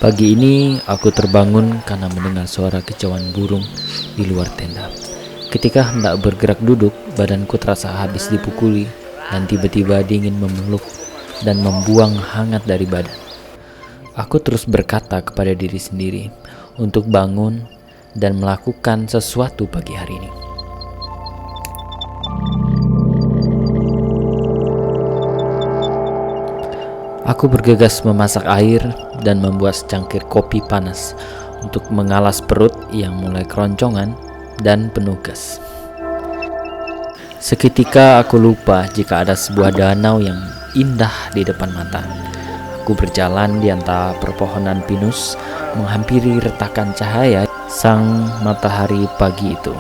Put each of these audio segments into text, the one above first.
Pagi ini aku terbangun karena mendengar suara kicauan burung di luar tenda. Ketika hendak bergerak duduk, badanku terasa habis dipukuli dan tiba-tiba dingin memeluk dan membuang hangat dari badan. Aku terus berkata kepada diri sendiri untuk bangun dan melakukan sesuatu pagi hari ini. Aku bergegas memasak air dan membuat secangkir kopi panas untuk mengalas perut yang mulai keroncongan dan penuh gas. Seketika aku lupa jika ada sebuah danau yang indah di depan mata. Aku berjalan di antara perpohonan pinus, menghampiri retakan cahaya sang matahari pagi itu.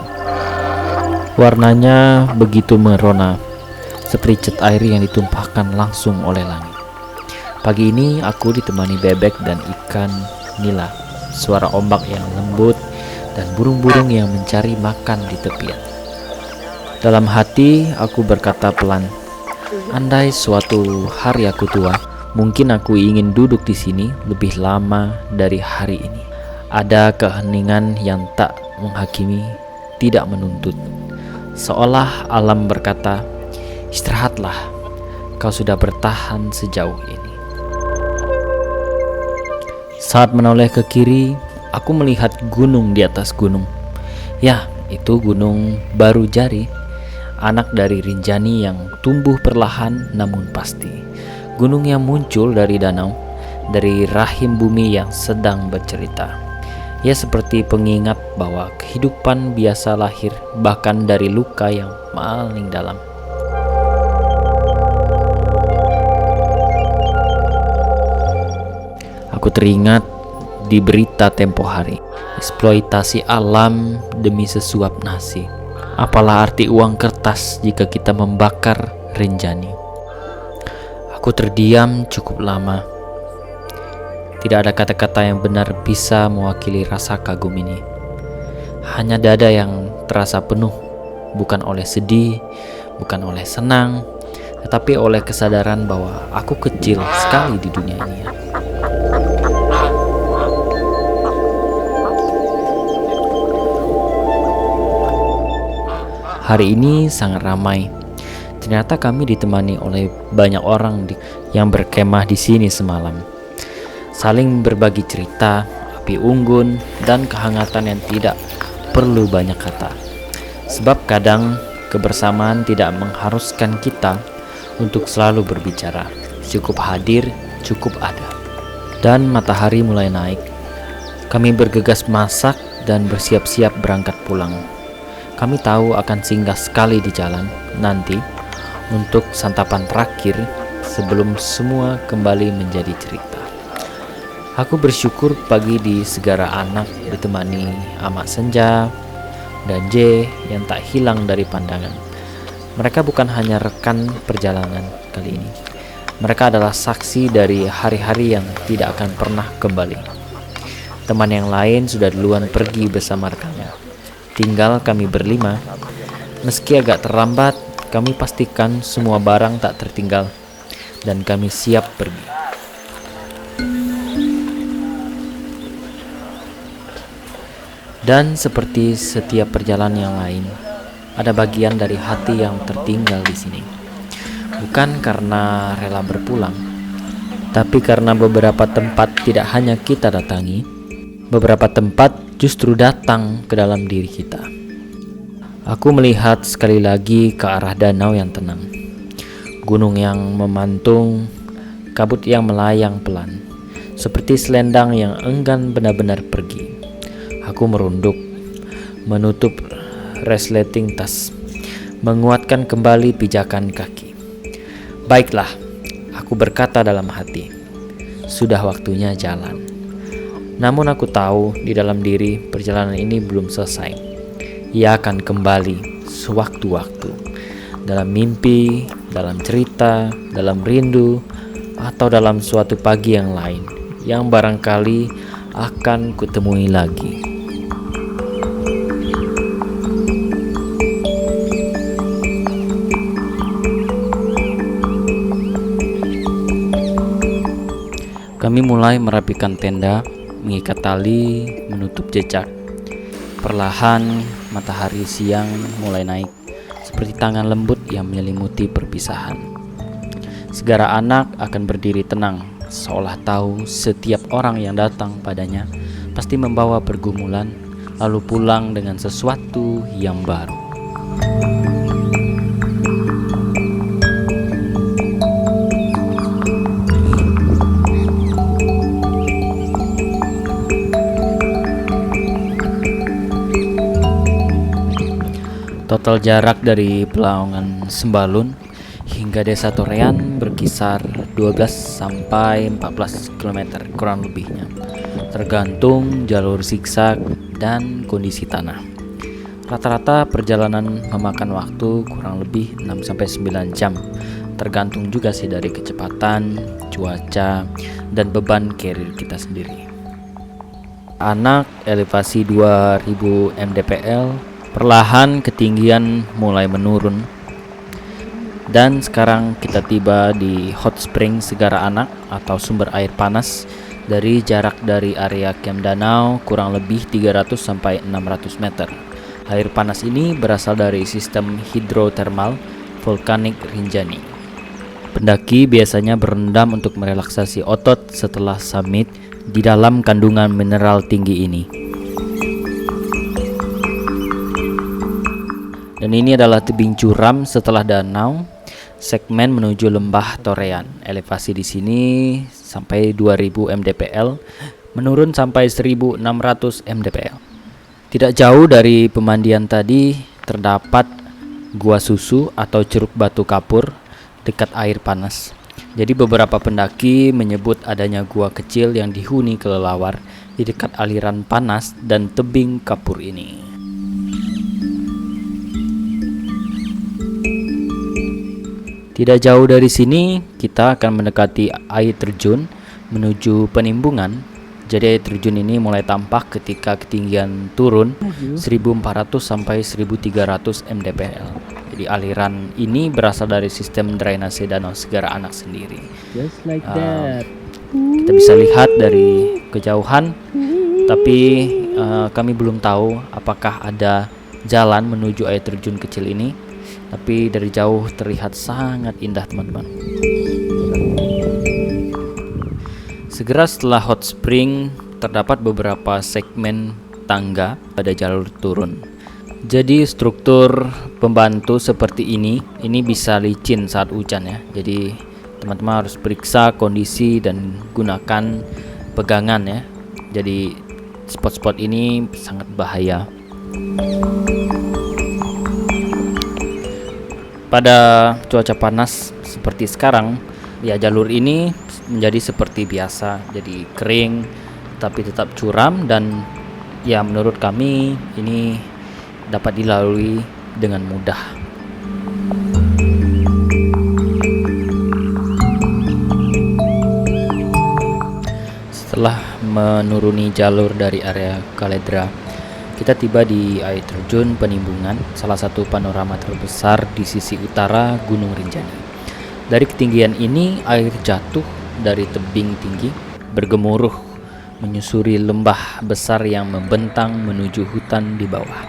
Warnanya begitu merona, seperti cat air yang ditumpahkan langsung oleh langit. Pagi ini aku ditemani bebek dan ikan nila, suara ombak yang lembut, dan burung-burung yang mencari makan di tepian. Dalam hati aku berkata pelan, andai suatu hari aku tua, mungkin aku ingin duduk di sini lebih lama dari hari ini. Ada keheningan yang tak menghakimi, tidak menuntut. Seolah alam berkata, istirahatlah, kau sudah bertahan sejauh ini. Saat menoleh ke kiri, aku melihat gunung di atas gunung. Ya, itu gunung Baru Jari, anak dari Rinjani yang tumbuh perlahan namun pasti. Gunung yang muncul dari danau, dari rahim bumi yang sedang bercerita. Ya, seperti pengingat bahwa kehidupan biasa lahir bahkan dari luka yang paling dalam. Aku teringat di berita tempo hari, eksploitasi alam demi sesuap nasi. Apalah arti uang kertas jika kita membakar Rinjani? Aku terdiam cukup lama. Tidak ada kata-kata yang benar bisa mewakili rasa kagum ini. Hanya dada yang terasa penuh, bukan oleh sedih, bukan oleh senang, tetapi oleh kesadaran bahwa aku kecil sekali di dunia ini. Hari ini sangat ramai. Ternyata kami ditemani oleh banyak orang yang berkemah di sini semalam. Saling berbagi cerita, api unggun, dan kehangatan yang tidak perlu banyak kata. Sebab kadang kebersamaan tidak mengharuskan kita untuk selalu berbicara. Cukup hadir, cukup ada. Dan matahari mulai naik. Kami bergegas masak dan bersiap-siap berangkat pulang. Kami tahu akan singgah sekali di jalan nanti untuk santapan terakhir sebelum semua kembali menjadi cerita. Aku bersyukur pagi di Segara Anak ditemani Amak Senja dan J yang tak hilang dari pandangan. Mereka bukan hanya rekan perjalanan kali ini. Mereka adalah saksi dari hari-hari yang tidak akan pernah kembali. Teman yang lain sudah duluan pergi bersama rekannya. Tinggal kami berlima. Meski agak terlambat, kami pastikan semua barang tak tertinggal dan kami siap pergi. Dan seperti setiap perjalanan yang lain, ada bagian dari hati yang tertinggal di sini. Bukan karena rela berpulang, tapi karena beberapa tempat tidak hanya kita datangi, beberapa tempat justru datang ke dalam diri kita. Aku melihat sekali lagi ke arah danau yang tenang, gunung yang memantung, kabut yang melayang pelan, seperti selendang yang enggan benar-benar pergi. Aku merunduk, menutup resleting tas, menguatkan kembali pijakan kaki. Baiklah, aku berkata dalam hati, sudah waktunya jalan. Namun aku tahu di dalam diri perjalanan ini belum selesai. Ia akan kembali sewaktu-waktu, dalam mimpi, dalam cerita, dalam rindu, atau dalam suatu pagi yang lain yang barangkali akan kutemui lagi. Kami mulai merapikan tenda, mengikat tali, menutup jejak. Perlahan matahari siang mulai naik, seperti tangan lembut yang menyelimuti perpisahan. Segara anak akan berdiri tenang, seolah tahu setiap orang yang datang padanya pasti membawa pergumulan, lalu pulang dengan sesuatu yang baru. Total jarak dari Pelaongan Sembalun hingga Desa Torean berkisar 12 sampai 14 km kurang lebihnya, tergantung jalur zigzag dan kondisi tanah. Rata-rata perjalanan memakan waktu kurang lebih 6 sampai 9 jam, tergantung juga sih dari kecepatan, cuaca, dan beban carrier kita sendiri. Anak elevasi 2000 mdpl, perlahan ketinggian mulai menurun, dan sekarang kita tiba di hot spring Segara Anak atau sumber air panas dari jarak dari area Camp Danau kurang lebih 300 sampai 600 meter. Air panas ini berasal dari sistem hidrotermal vulkanik Rinjani. Pendaki biasanya berendam untuk merelaksasi otot setelah summit di dalam kandungan mineral tinggi ini. Dan ini adalah tebing curam setelah danau, segmen menuju lembah Torean. Elevasi di sini sampai 2000 mdpl, menurun sampai 1600 mdpl. Tidak jauh dari pemandian tadi terdapat gua susu atau ceruk batu kapur dekat air panas. Jadi beberapa pendaki menyebut adanya gua kecil yang dihuni kelelawar di dekat aliran panas dan tebing kapur ini. Tidak jauh dari sini, kita akan mendekati air terjun menuju penimbunan. Jadi air terjun ini mulai tampak ketika ketinggian turun 1400 sampai 1300 mdpl. Jadi aliran ini berasal dari sistem drainase Danau Segara Anak sendiri. Just like that. Kita bisa lihat dari kejauhan, tapi kami belum tahu apakah ada jalan menuju air terjun kecil ini. Tapi dari jauh terlihat sangat indah, teman-teman. Segera setelah hot spring terdapat beberapa segmen tangga pada jalur turun. Jadi struktur pembantu seperti ini bisa licin saat hujan ya. Jadi teman-teman harus periksa kondisi dan gunakan pegangan ya. Jadi spot-spot ini sangat bahaya. Pada cuaca panas seperti sekarang, ya jalur ini menjadi seperti biasa, jadi kering tapi tetap curam, dan ya menurut kami ini dapat dilalui dengan mudah. Setelah menuruni jalur dari area Kaledra, kita tiba di air terjun Penimbunan, salah satu panorama terbesar di sisi utara Gunung Rinjani. Dari ketinggian ini, air jatuh dari tebing tinggi, bergemuruh, menyusuri lembah besar yang membentang menuju hutan di bawah.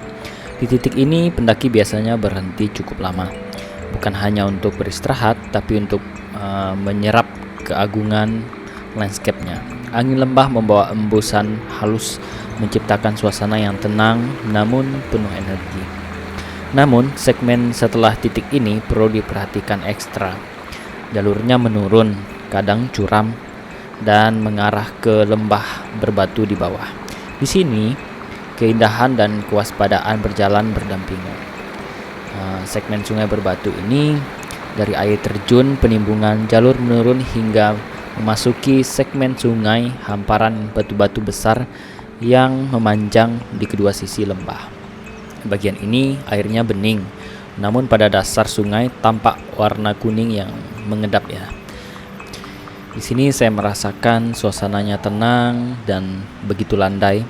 Di titik ini, pendaki biasanya berhenti cukup lama, bukan hanya untuk beristirahat, tapi untuk menyerap keagungan landscape-nya. Angin lembah membawa embusan halus, menciptakan suasana yang tenang namun penuh energi. Namun segmen setelah titik ini perlu diperhatikan ekstra. Jalurnya menurun, kadang curam, dan mengarah ke lembah berbatu di bawah. Di sini keindahan dan kewaspadaan berjalan berdampingan. Segmen sungai berbatu ini dari air terjun Penimbunan, jalur menurun hingga memasuki segmen sungai hamparan batu-batu besar yang memanjang di kedua sisi lembah. Bagian ini airnya bening, namun pada dasar sungai tampak warna kuning yang mengedap ya. Di sini saya merasakan suasananya tenang dan begitu landai.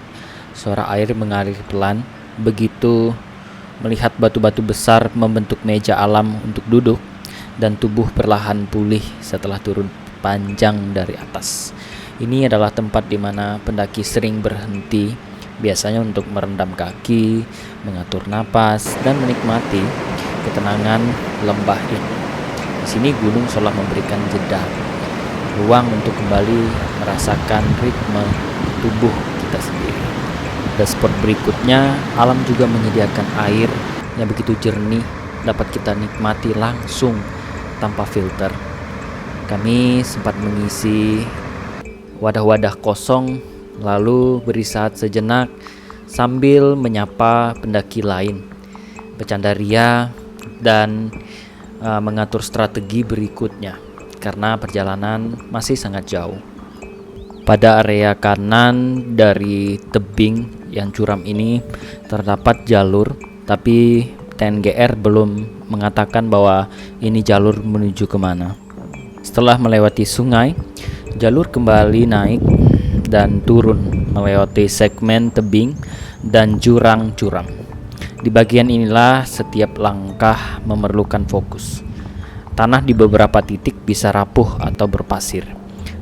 Suara air mengalir pelan, begitu melihat batu-batu besar membentuk meja alam untuk duduk, dan tubuh perlahan pulih setelah turun panjang dari atas. Ini adalah tempat di mana pendaki sering berhenti, biasanya untuk merendam kaki, mengatur napas, dan menikmati ketenangan lembah ini. Di sini gunung seolah memberikan jeda, ruang untuk kembali merasakan ritme tubuh kita sendiri. Dan spot berikutnya, alam juga menyediakan air yang begitu jernih, dapat kita nikmati langsung tanpa filter. Kami sempat mengisi wadah-wadah kosong, lalu beristirahat sejenak sambil menyapa pendaki lain, bercanda ria, dan mengatur strategi berikutnya karena perjalanan masih sangat jauh. Pada area kanan dari tebing yang curam ini terdapat jalur, tapi TNGR belum mengatakan bahwa ini jalur menuju kemana. Setelah melewati sungai, jalur kembali naik dan turun melewati segmen tebing dan jurang curam. Di bagian inilah setiap langkah memerlukan fokus. Tanah di beberapa titik bisa rapuh atau berpasir,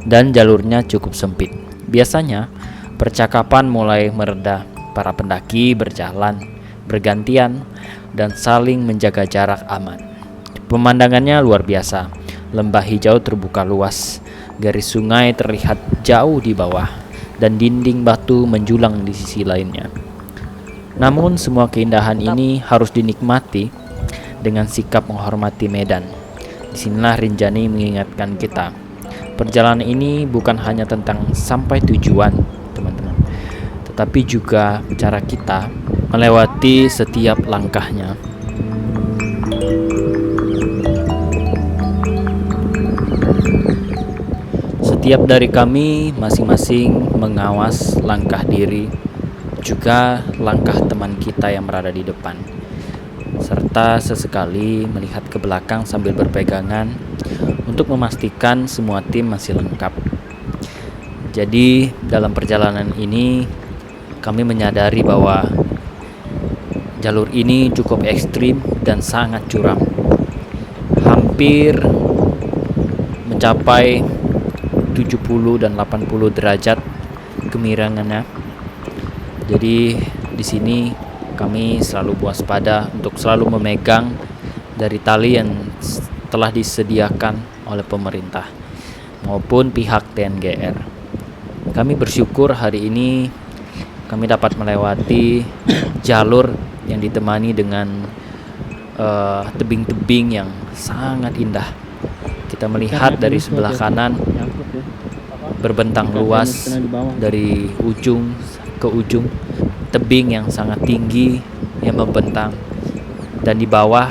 dan jalurnya cukup sempit. Biasanya, percakapan mulai mereda. Para pendaki berjalan bergantian dan saling menjaga jarak aman. Pemandangannya luar biasa. Lembah hijau terbuka luas, garis sungai terlihat jauh di bawah, dan dinding batu menjulang di sisi lainnya. Namun semua keindahan ini harus dinikmati dengan sikap menghormati medan. Disinilah Rinjani mengingatkan kita, perjalanan ini bukan hanya tentang sampai tujuan, teman-teman, tetapi juga cara kita melewati setiap langkahnya. Setiap dari kami masing-masing mengawas langkah diri, juga langkah teman kita yang berada di depan, serta sesekali melihat ke belakang sambil berpegangan untuk memastikan semua tim masih lengkap. Jadi dalam perjalanan ini kami menyadari bahwa jalur ini cukup ekstrim dan sangat curam, hampir mencapai 70 dan 80 derajat kemiringannya. Jadi di sini kami selalu waspada untuk selalu memegang dari tali yang telah disediakan oleh pemerintah maupun pihak TNGR. Kami bersyukur hari ini kami dapat melewati jalur yang ditemani dengan tebing-tebing yang sangat indah. Kita melihat dari sebelah kanan berbentang luas dari ujung ke ujung tebing yang sangat tinggi yang membentang, dan di bawah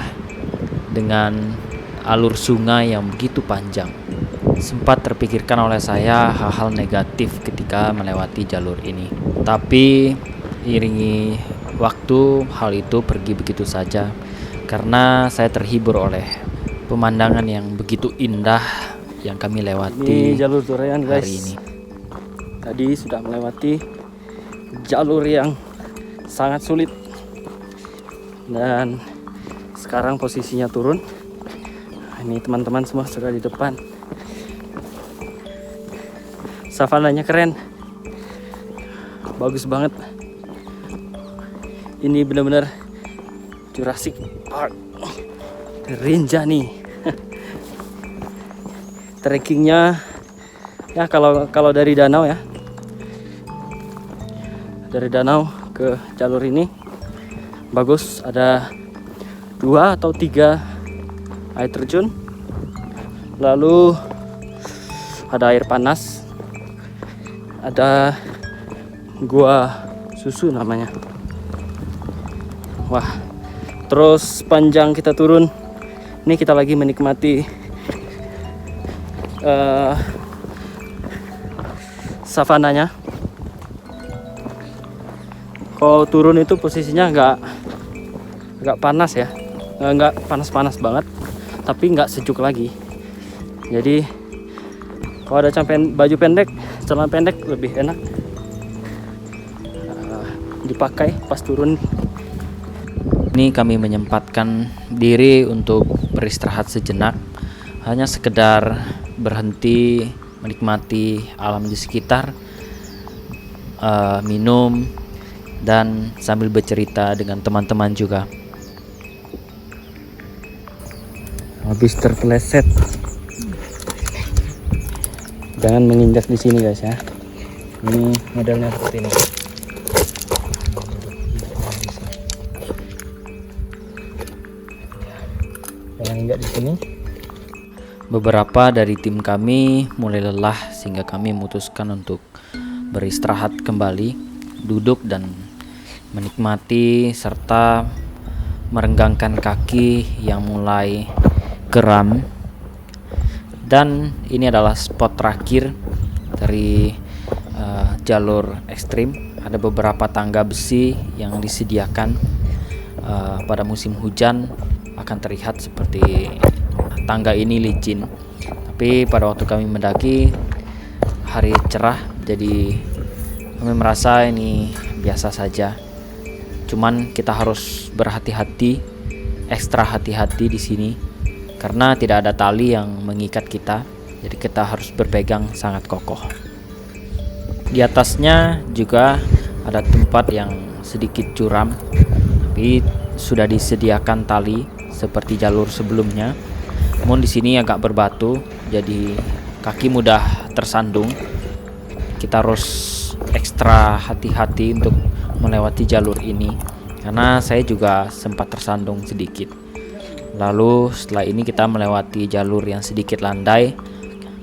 dengan alur sungai yang begitu panjang. Sempat terpikirkan oleh saya hal-hal negatif ketika melewati jalur ini, tapi iringi waktu hal itu pergi begitu saja karena saya terhibur oleh pemandangan yang begitu indah yang kami lewati. Ini jalur Durian guys. Hari ini tadi sudah melewati jalur yang sangat sulit, dan sekarang posisinya turun. Ini teman-teman semua sudah di depan. Savananya keren, bagus banget. Ini benar-benar Jurassic Park Rinjani. Trekkingnya ya kalau dari danau ya, dari danau ke jalur ini bagus. Ada 2 atau 3 air terjun, lalu ada air panas, ada gua susu namanya. Wah, terus panjang kita turun ini kita lagi menikmati savananya. Kalau turun itu posisinya nggak panas ya, nggak panas-panas banget, tapi nggak sejuk lagi. Jadi kalau ada baju pendek, celana pendek lebih enak dipakai pas turun. ini kami menyempatkan diri untuk beristirahat sejenak, hanya sekedar berhenti menikmati alam di sekitar, minum, dan sambil bercerita dengan teman-teman juga. Habis terpeleset. Jangan menginjak di sini guys ya. Ini modelnya seperti ini. Jangan injak di sini. Beberapa dari tim kami mulai lelah sehingga kami memutuskan untuk beristirahat kembali, duduk dan menikmati serta merenggangkan kaki yang mulai kram. Dan ini adalah spot terakhir dari jalur ekstrim. Ada beberapa tangga besi yang disediakan pada musim hujan akan terlihat seperti tangga ini licin. Tapi pada waktu kami mendaki hari cerah, jadi kami merasa ini biasa saja. Cuman kita harus berhati-hati, ekstra hati-hati di sini karena tidak ada tali yang mengikat kita. Jadi kita harus berpegang sangat kokoh. Di atasnya juga ada tempat yang sedikit curam, tapi sudah disediakan tali seperti jalur sebelumnya. Namun di sini agak berbatu, jadi kaki mudah tersandung. Kita harus ekstra hati-hati untuk melewati jalur ini, karena saya juga sempat tersandung sedikit. Lalu setelah ini kita melewati jalur yang sedikit landai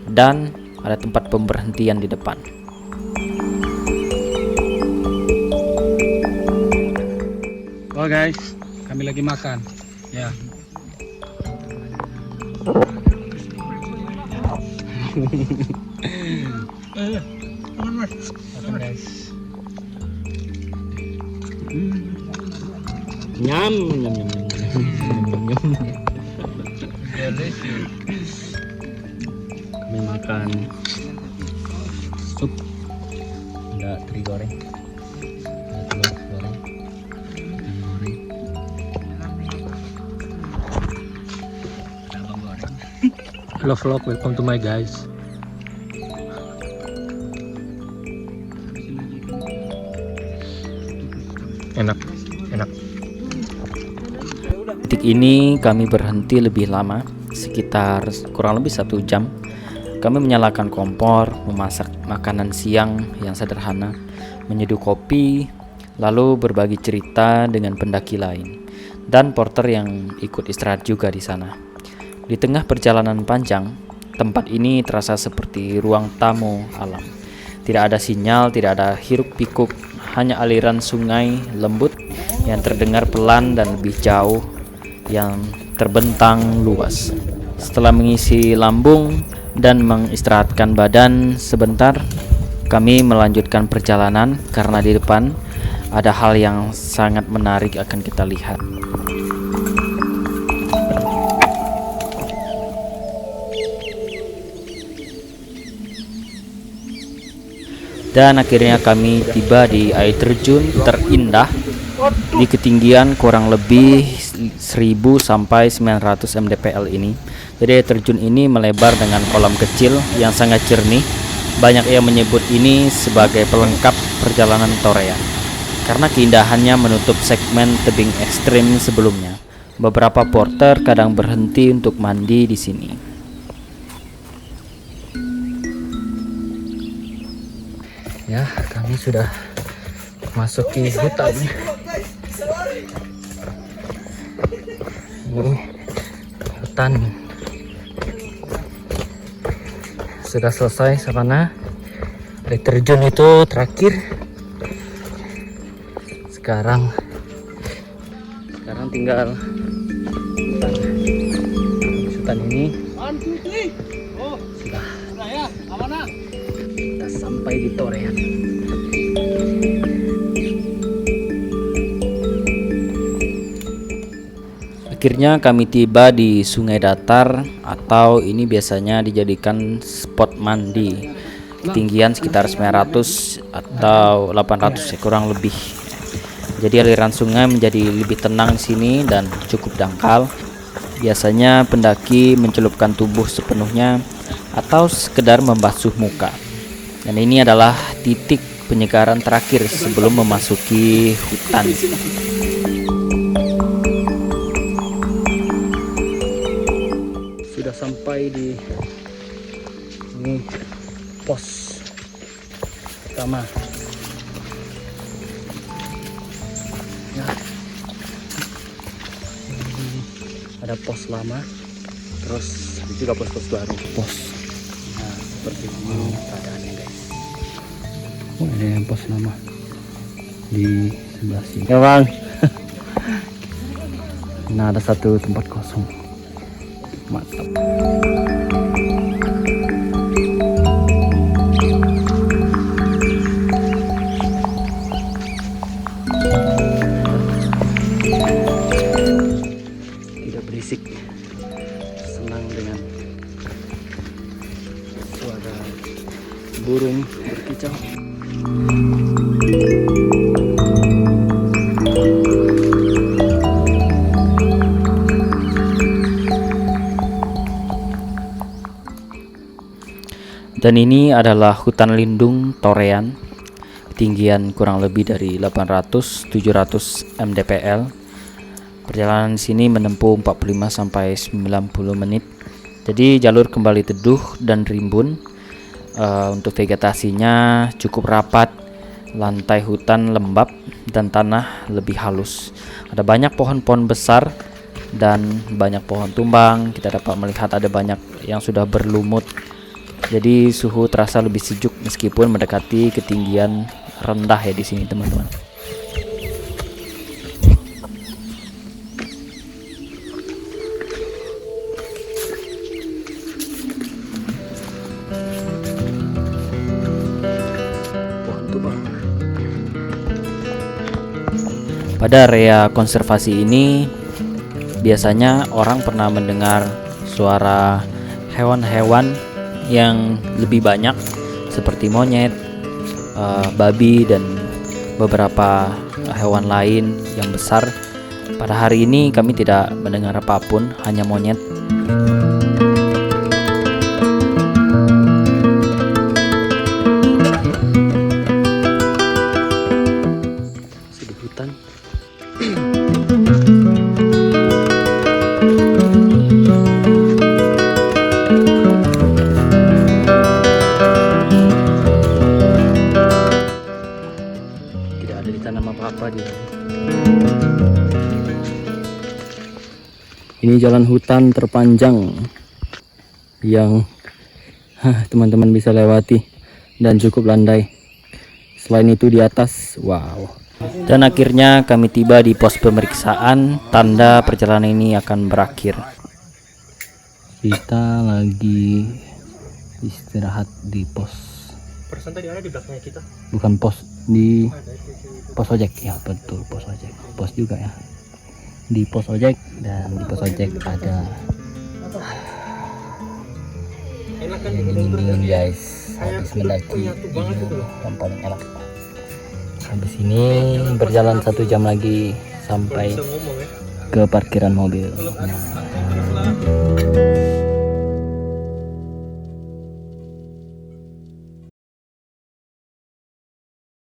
dan ada tempat pemberhentian di depan. Oh guys, kami lagi makan. Ya. Makan guys. Nyam, nyam, nyam, nyam, nyam, nyam. Kami makan sup, ada teri goreng, ada telur goreng, ikan goreng, ada abang goreng. Hello vlog, welcome to my guys. Enak, enak. Titik ini kami berhenti lebih lama, sekitar kurang lebih 1 jam. Kami menyalakan kompor, memasak makanan siang yang sederhana, menyeduh kopi, lalu berbagi cerita dengan pendaki lain dan porter yang ikut istirahat juga di sana. Di tengah perjalanan panjang, tempat ini terasa seperti ruang tamu alam. Tidak ada sinyal, tidak ada hiruk-pikuk, hanya aliran sungai lembut yang terdengar pelan dan lebih jauh yang terbentang luas. Setelah mengisi lambung dan mengistirahatkan badan sebentar, kami melanjutkan perjalanan karena di depan ada hal yang sangat menarik akan kita lihat. Dan akhirnya kami tiba di air terjun terindah di ketinggian kurang lebih 1000 sampai 900 mdpl ini. Jadi air terjun ini melebar dengan kolam kecil yang sangat jernih. Banyak yang menyebut ini sebagai pelengkap perjalanan Torean karena keindahannya menutup segmen tebing ekstrim sebelumnya. Beberapa porter kadang berhenti untuk mandi di sini. Ya, kami sudah masuki hutan. Ini hutan. Sudah selesai savana. Air terjun itu terakhir. Sekarang tinggal hutan. Hutan ini sudah kita sampai di Torean. Akhirnya kami tiba di Sungai Datar, atau ini biasanya dijadikan spot mandi. Ketinggian sekitar 900 atau 800 kurang lebih. Jadi aliran sungai menjadi lebih tenang di sini dan cukup dangkal. Biasanya pendaki mencelupkan tubuh sepenuhnya atau sekedar membasuh muka. Dan ini adalah titik penyegaran terakhir sebelum memasuki hutan. Sudah sampai di ini pos pertama. Ya. Ada pos lama, terus ada juga pos-pos baru. Nah, seperti ini keadaannya guys. Oh, ada yang pos lama di sebelah sini. Ya bang. Nah, ada satu tempat kosong. Mantap. Tidak berisik. Senang dengan suara burung berkicau. Dan ini adalah hutan lindung Torean, ketinggian kurang lebih dari 800-700 mdpl. Perjalanan di sini menempuh 45 sampai 90 menit. Jadi jalur kembali teduh dan rimbun. Untuk vegetasinya cukup rapat, lantai hutan lembab dan tanah lebih halus. Ada banyak pohon-pohon besar dan banyak pohon tumbang. Kita dapat melihat ada banyak yang sudah berlumut. Jadi suhu terasa lebih sejuk meskipun mendekati ketinggian rendah ya di sini teman-teman. Pohon tumbang. Pada area konservasi ini biasanya orang pernah mendengar suara hewan-hewan yang lebih banyak seperti monyet, babi dan beberapa hewan lain yang besar. Pada hari ini kami tidak mendengar apapun, hanya monyet. Masih di hutan. Tidak ada ditanam apa-apa di sini. Ini jalan hutan terpanjang yang teman-teman bisa lewati dan cukup landai. Selain itu di atas, wow. Dan akhirnya kami tiba di pos pemeriksaan, tanda perjalanan ini akan berakhir. Kita lagi istirahat di pos. Persen tadi ada di belakangnya kita. Bukan pos, di pos ojek. Ya betul, pos ojek. Pos juga ya. Di pos ojek, dan di pos ojek ada dingin guys. Habis mendaki ini yang paling enak. Habis ini berjalan 1 jam lagi sampai ke parkiran mobil. Nah.